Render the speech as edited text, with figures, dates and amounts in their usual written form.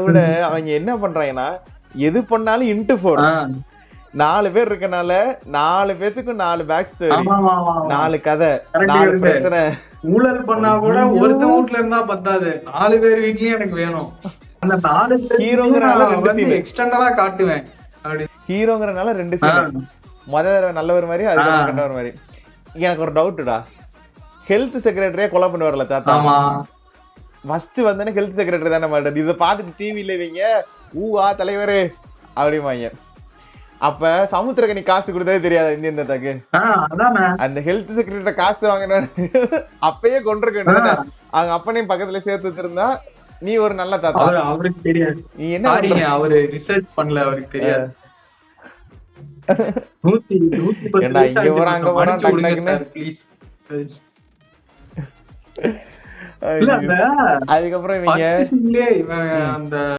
விட அவங்க என்ன பண்றாங்கன்னா எது பண்ணாலும் இன்ட்டு 4 4 பேர் இருக்கனால 4 பேத்துக்கும் 4 பேக் ஸ்டோரி, 4 கதை, 4 பிரச்சனை. ஊழல் பண்ணா கூட ஒருத்த வீட்ல இருந்தா பத்தாது, 4 பேர் வீட்லயும் எனக்கு வேணும். அந்த 4 ஹீரோங்கறனால 2 சீன் எக்ஸ்டெண்டடா காட்டுவேன். அப்படி ஹீரோங்கறனால 2 சீன். முதல்ல நல்லவர் மாதிரி, அதுக்கப்புறம் கண்டவர் மாதிரி. எனக்கு ஒரு டவுட்டுடா, ஹெல்த் செக்ரட்டரியா கொலை பண்ணுவார்ல தாத்தா. ஃபர்ஸ்ட் வந்தனே ஹெல்த் செக்ரட்டரி தானே மாட்டாரு. இதை பார்த்துட்டு டிவில இவங்க ஊவா தலைவரே அப்படிமாங்க. அப்ப சமுத்திரக்கனி காசு கொடுத்ததே தெரியாது இந்தியன் தாத்தாக்கு. அந்த ஹெல்த் செக்ரட்டரி காசு வாங்கின அப்பயே கொண்டிருக்க அவங்க அப்பனையும் பக்கத்துல சேர்த்து வச்சிருந்தா நீ ஒரு நல்ல தாத்தா. அவருக்கு தெரியாது, நீ என்ன அவரு ரிசர்ச் பண்ணல, அவருக்கு தெரியாது. இங்க போற அங்க போறான் அதுக்கப்புறம் இவங்க அந்த